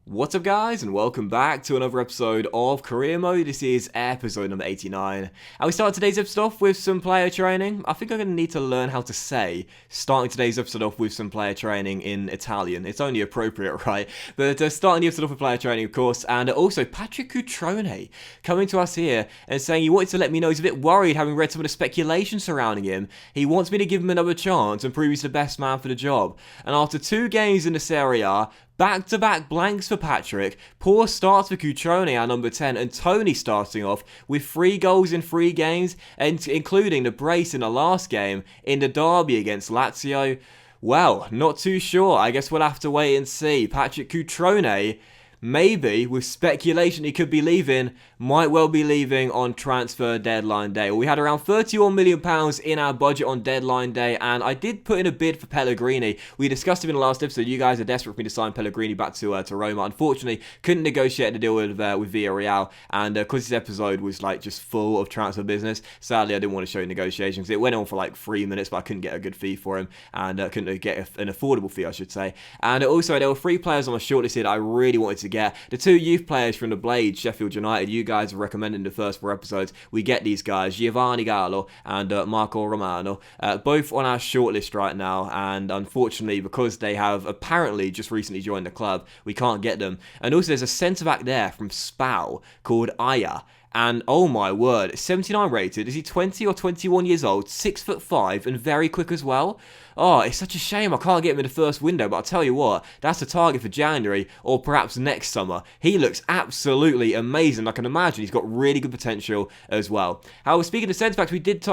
What's up guys, and welcome back to another episode of Career Mode. This is episode number 89. And we start today's episode off with some player training. I think I'm going to need to learn how to say starting today's episode off with some player training in Italian. It's only appropriate, right? But starting the episode off with player training, of course. And also Patrick Cutrone coming to us here and saying he wanted to let me know he's a bit worried having read some of the speculation surrounding him. He wants me to give him another chance and prove he's the best man for the job. And after 2 games in the Serie A, back-to-back blanks for Patrick, poor starts for Cutrone at number 10, and Tony starting off with 3 goals in 3 games, and including the brace in the last game in the derby against Lazio. Well, not too sure. I guess we'll have to wait and see. Patrick Cutrone, maybe, with speculation he could be leaving, might well be leaving on transfer deadline day. Well, we had around £31 million in our budget on deadline day, and I did put in a bid for Pellegrini. We discussed him in the last episode. You guys are desperate for me to sign Pellegrini back to Roma. Unfortunately, couldn't negotiate the deal with Villarreal, and because this episode was like just full of transfer business, sadly I didn't want to show you negotiations. It went on for like 3 minutes, but I couldn't get a good fee for him, and couldn't get an affordable fee, I should say. And also, there were 3 players on my shortlist here that I really wanted to get. The 2 youth players from the Blades, Sheffield United, you guys have recommended in the first 4 episodes. We get these guys, Giovanni Gallo and Marco Romano, both on our shortlist right now, and unfortunately, because they have apparently just recently joined the club, we can't get them. And also, there's a centre-back there from Spal called Aya. And oh my word, 79 rated. Is he 20 or 21 years old? 6'5" and very quick as well. Oh, it's such a shame I can't get him in the first window, but I'll tell you what, that's a target for January or perhaps next summer. He looks absolutely amazing. I can imagine he's got really good potential as well. However, speaking of centre-backs, we did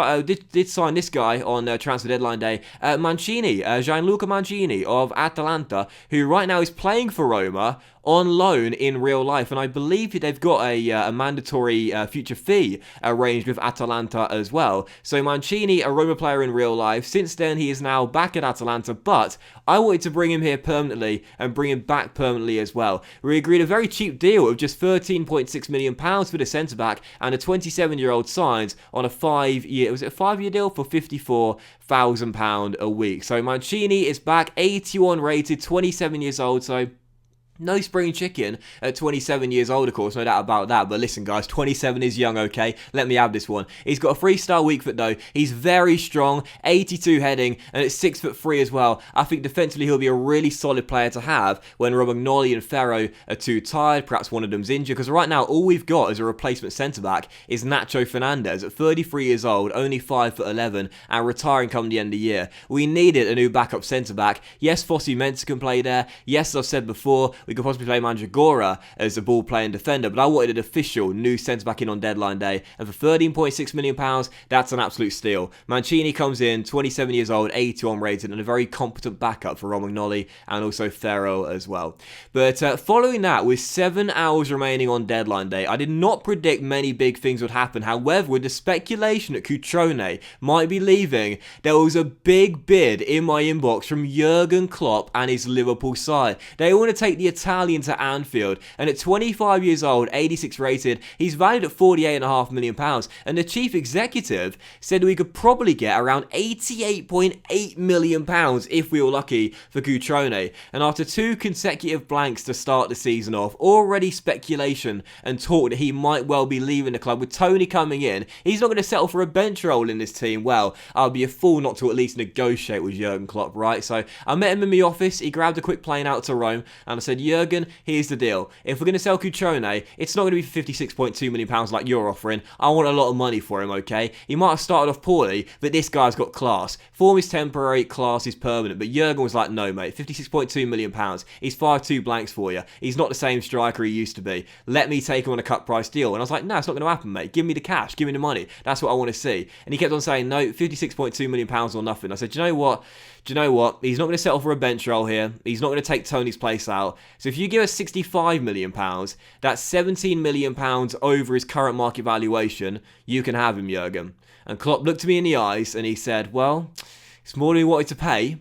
sign this guy on transfer deadline day, Mancini, Gianluca Mancini of Atalanta, who right now is playing for Roma on loan in real life, and I believe they've got a mandatory future fee arranged with Atalanta as well. So Mancini, a Roma player in real life, since then he is now back at Atalanta, but I wanted to bring him here permanently and bring him back permanently as well. We agreed a very cheap deal of just £13.6 million for the centre-back, and a 27-year-old signs on a 5-year, was it a 5-year deal for £54,000 a week. So Mancini is back, 81 rated, 27 years old, so no spring chicken at 27 years old, of course, no doubt about that. But listen, guys, 27 is young, okay? Let me have this one. He's got a 3-star weak foot, though. He's very strong, 82 heading, and it's 6'3" as well. I think defensively he'll be a really solid player to have when Romagnoli and Ferro are too tired. Perhaps one of them's injured, because right now all we've got as a replacement centre-back is Nacho Fernandez at 33 years old, only 5'11", and retiring come the end of the year. We needed a new backup centre-back. Yes, Fossi Mensah can play there. Yes, as I've said before, we could possibly play Mandragora as a ball-playing defender, but I wanted an official new centre-back in on deadline day, and for £13.6 million, that's an absolute steal. Mancini comes in, 27 years old, 81 rated, and a very competent backup for Romagnoli and also Ferro as well. But following that, with 7 hours remaining on deadline day, I did not predict many big things would happen. However, with the speculation that Cutrone might be leaving, there was a big bid in my inbox from Jurgen Klopp and his Liverpool side. They want to take the Italian to Anfield, and at 25 years old, 86 rated, he's valued at £48.5 million, and the chief executive said we could probably get around £88.8 million if we were lucky for Cutrone. And after 2 consecutive blanks to start the season off, already speculation and talk that he might well be leaving the club. With Tony coming in, he's not going to settle for a bench role in this team. Well, I'll be a fool not to at least negotiate with Jurgen Klopp, right? So I met him in my office, he grabbed a quick plane out to Rome, and I said, Jurgen, here's the deal. If we're going to sell Cutrone, it's not going to be for £56.2 million like you're offering. I want a lot of money for him, okay? He might have started off poorly, but this guy's got class. Form is temporary, class is permanent. But Jurgen was like, no, mate, £56.2 million. He's 5'2" blanks for you. He's not the same striker he used to be. Let me take him on a cut price deal. And I was like, no, it's not going to happen, mate. Give me the cash. Give me the money. That's what I want to see. And he kept on saying, no, £56.2 million or nothing. I said, do you know what? He's not going to settle for a bench role here. He's not going to take Tony's place out. So if you give us £65 million, that's £17 million over his current market valuation, you can have him, Jurgen. And Klopp looked at me in the eyes and he said, well, it's more than we wanted to pay,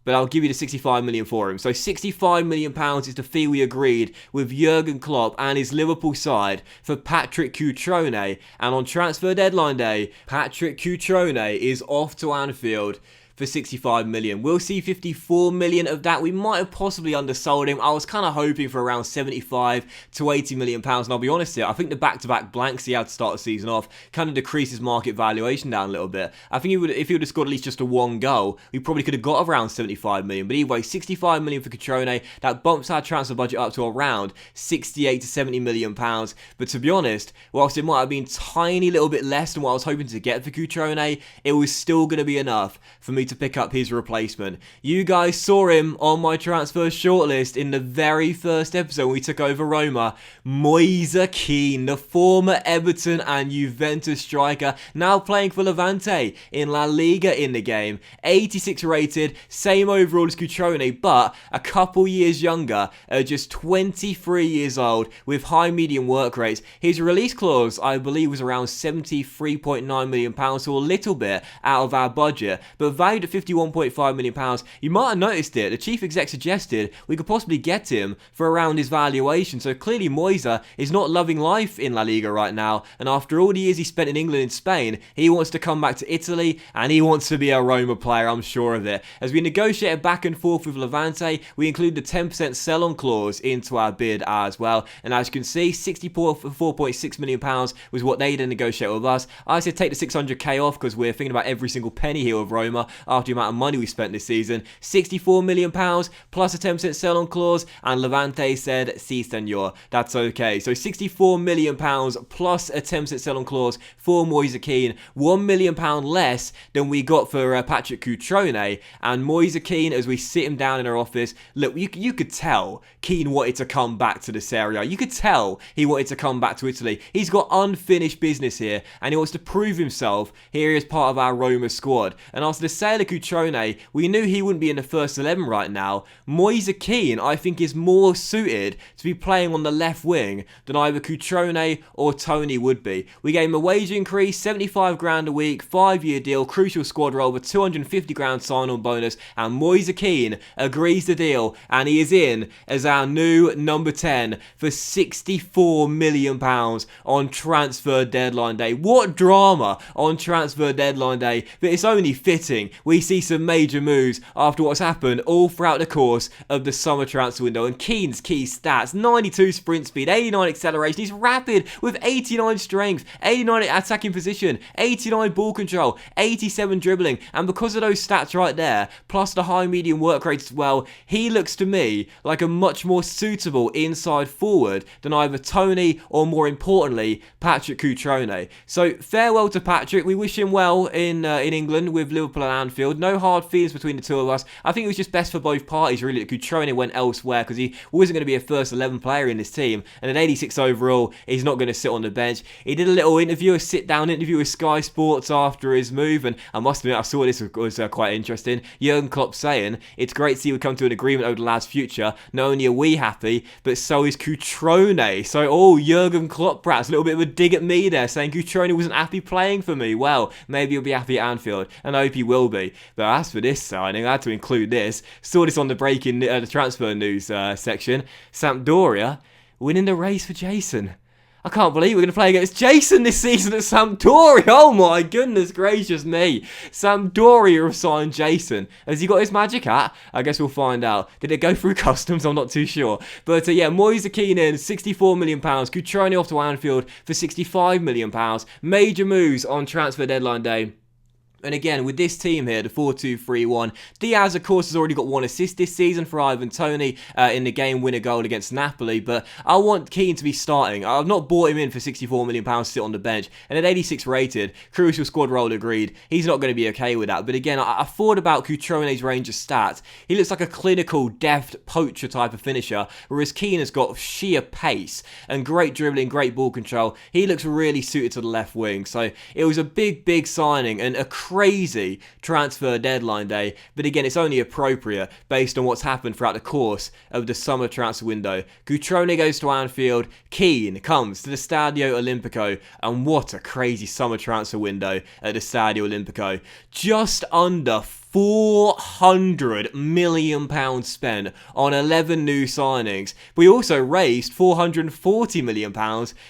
but I'll give you the £65 million for him. So £65 million is the fee we agreed with Jurgen Klopp and his Liverpool side for Patrick Cutrone. And on transfer deadline day, Patrick Cutrone is off to Anfield for 65 million. We'll see 54 million of that. We might have possibly undersold him. I was kind of hoping for around 75 to 80 million pounds, and I'll be honest here, I think the back-to-back blanks he had to start the season off kind of decreased his market valuation down a little bit. I think if he would have scored at least just a one goal, we probably could have got around 75 million. But anyway, 65 million for Cutrone, that bumps our transfer budget up to around 68 to 70 million pounds. But to be honest, whilst it might have been tiny little bit less than what I was hoping to get for Cutrone, it was still going to be enough for me to pick up his replacement. You guys saw him on my transfer shortlist in the very first episode when we took over Roma. Moise Kean, the former Everton and Juventus striker, now playing for Levante in La Liga in the game. 86 rated, same overall as Cutrone, but a couple years younger, just 23 years old, with high medium work rates. His release clause, I believe, was around £73.9 million, so a little bit out of our budget, but valued at £51.5 million. You might have noticed it, the chief exec suggested we could possibly get him for around his valuation, so clearly Moise is not loving life in La Liga right now, and after all the years he spent in England and Spain, he wants to come back to Italy, and he wants to be a Roma player, I'm sure of it. As we negotiated back and forth with Levante, we included the 10% sell-on clause into our bid as well, and as you can see, £64.6 million was what they then negotiated with us. I said take the 600k off because we're thinking about every single penny here with Roma after the amount of money we spent this season. £64 million plus a 10% sell-on clause, and Levante said, si senor, that's okay. So £64 million plus a 10% sell-on clause for Moise Kean, £1 million less than we got for Patrick Cutrone. And Moise Kean, as we sit him down in our office, look, you could tell Kean wanted to come back to the Serie A. You could tell he wanted to come back to Italy. He's got unfinished business here, and he wants to prove himself here as part of our Roma squad. And after the sale of Cutrone, we knew he wouldn't be in the first 11 right now. Moise Kean, I think, is more suited to be playing on the left wing than either Cutrone or Tony would be. We gave him a wage increase, 75 grand a week, 5-year deal, crucial squad role with 250 grand sign-on bonus, and Moise Kean agrees the deal, and he is in as our new number 10 for £64 million on transfer deadline day. What drama on transfer deadline day, but it's only fitting we see some major moves after what's happened all throughout the course of the summer transfer window. And Kean's key stats: 92 sprint speed, 89 acceleration, he's rapid with 89 strength, 89 attacking position, 89 ball control, 87 dribbling, and because of those stats right there, plus the high medium work rate as well, he looks to me like a much more suitable inside forward than either Tony or, more importantly, Patrick Cutrone. So farewell to Patrick. We wish him well in England with Liverpool and Anfield. No hard feelings between the two of us. I think it was just best for both parties really that Cutrone went elsewhere, because he wasn't going to be a first 11 player in this team, and at 86 overall he's not going to sit on the bench. He did a little interview, a sit-down interview with Sky Sports after his move, and I must admit I saw this was quite interesting. Jurgen Klopp saying, it's great to see we come to an agreement over the lad's future. Not only are we happy, but so is Cutrone. So, Jurgen Klopp perhaps a little bit of a dig at me there, saying Cutrone wasn't happy playing for me. Well, maybe he'll be happy at Anfield, and I hope he will be. But as for this signing, I had to include this. Saw this on the breaking the transfer news section. Sampdoria winning the race for Jason. I can't believe we're going to play against Jason this season at Sampdoria. Oh my goodness gracious me. Sampdoria have signed Jason. Has he got his magic hat? I guess we'll find out. Did it go through customs? I'm not too sure. But yeah, Moise Kean in, £64 million. Cutrone off to Anfield for £65 million. Major moves on transfer deadline day. And again, with this team here, the 4-2-3-1, Diaz, of course, has already got 1 assist this season for Ivan Toney in the game winner goal against Napoli, but I want Kean to be starting. I've not bought him in for £64 million to sit on the bench, and at 86 rated, crucial squad role agreed, he's not going to be okay with that. But again, I thought about Cutrone's range of stats. He looks like a clinical, deft, poacher type of finisher, whereas Kean has got sheer pace and great dribbling, great ball control. He looks really suited to the left wing, so it was a big signing and a crazy transfer deadline day, but again, it's only appropriate based on what's happened throughout the course of the summer transfer window. Cutrone goes to Anfield, Kean comes to the Stadio Olimpico, and what a crazy summer transfer window at the Stadio Olimpico. Just under £400 million spent on 11 new signings. We also raised £440 million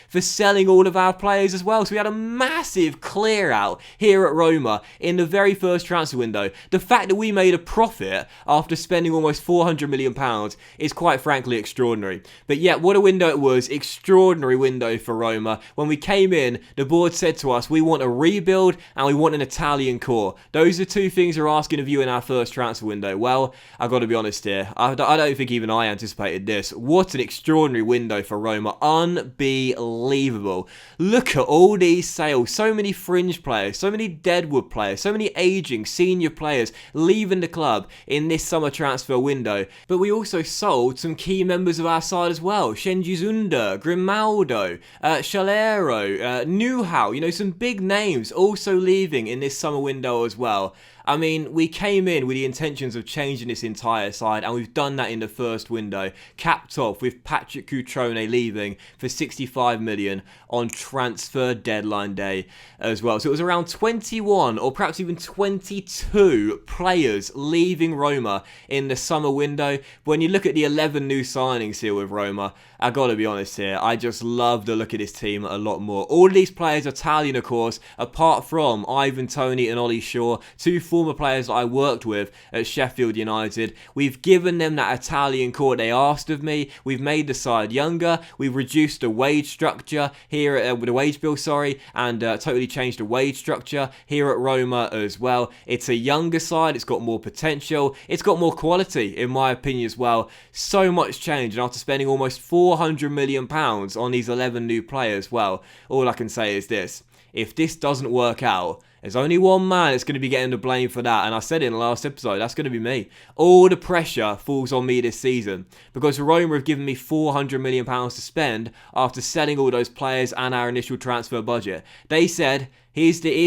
for selling all of our players as well. So we had a massive clear out here at Roma in the very first transfer window. The fact that we made a profit after spending almost £400 million is quite frankly extraordinary. But yeah, what a window it was. Extraordinary window for Roma. When we came in, the board said to us, we want a rebuild and we want an Italian core. Those are two things we're asking of you in our first transfer window. Well, I've got to be honest here. I don't think even I anticipated this. What an extraordinary window for Roma. Unbelievable. Look at all these sales. So many fringe players, so many deadwood players, so many aging senior players leaving the club in this summer transfer window. But we also sold some key members of our side as well. Shenji Zunda, Grimaldo, Shalero, Newhow, you know, some big names also leaving in this summer window as well. I mean, we came in with the intentions of changing this entire side, and we've done that in the first window. Capped off with Patrick Cutrone leaving for 65 million on transfer deadline day as well. So it was around 21 or perhaps even 22 players leaving Roma in the summer window. When you look at the 11 new signings here with Roma, I gotta be honest here, I just love the look of this team a lot more. All of these players are Italian, of course, apart from Ivan Toney and Ollie Shaw, two former players that I worked with at Sheffield United. We've given them that Italian core they asked of me. We've made the side younger. We've reduced the wage structure here, with the wage bill, and totally changed the wage structure here at Roma as well. It's a younger side. It's got more potential. It's got more quality, in my opinion, as well. So much change, and after spending almost £400 million on these 11 new players, well, all I can say is this. If this doesn't work out, there's only one man that's going to be getting the blame for that, and I said it in the last episode, that's going to be me. All the pressure falls on me this season, because Roma have given me £400 million to spend after selling all those players and our initial transfer budget. They said, here's the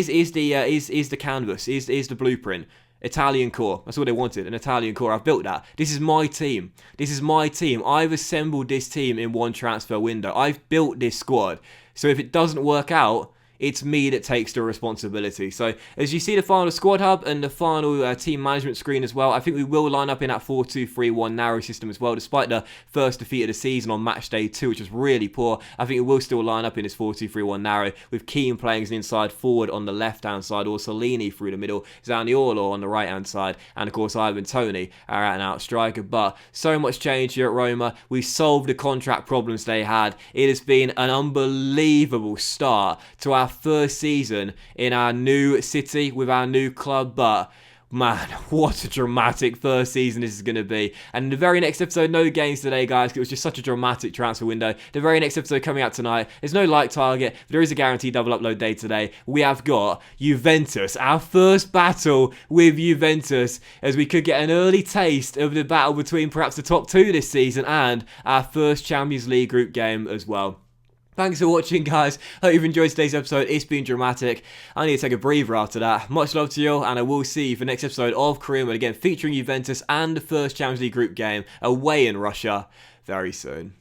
canvas, here's the blueprint. Italian core. That's all they wanted, an Italian core. I've built that. This is my team. This is my team. I've assembled this team in one transfer window. I've built this squad. So if it doesn't work out, it's me that takes the responsibility. So as you see the final squad hub and the final team management screen as well, I think we will line up in that 4-2-3-1 narrow system as well. Despite the first defeat of the season on match day 2, which was really poor, I think we will still line up in this 4-2-3-1 narrow, with Kean playing as an inside forward on the left-hand side, or Orsolini through the middle, Zaniolo on the right-hand side, and of course Ivan Toney, our out-and-out striker. But so much change here at Roma. We've solved the contract problems they had. It has been an unbelievable start to our first season in our new city with our new club, but man, what a dramatic first season this is going to be. And in the very next episode, no games today, guys. It was just such a dramatic transfer window. The very next episode coming out tonight, there's no like target, but there is a guaranteed double upload day today. We have got Juventus, our first battle with Juventus, as we could get an early taste of the battle between perhaps the top two this season and our first Champions League group game as well. Thanks for watching, guys. Hope you've enjoyed today's episode. It's been dramatic. I need to take a breather after that. Much love to you all, and I will see you for the next episode of Korean Mode, again featuring Juventus and the first Champions League group game away in Russia very soon.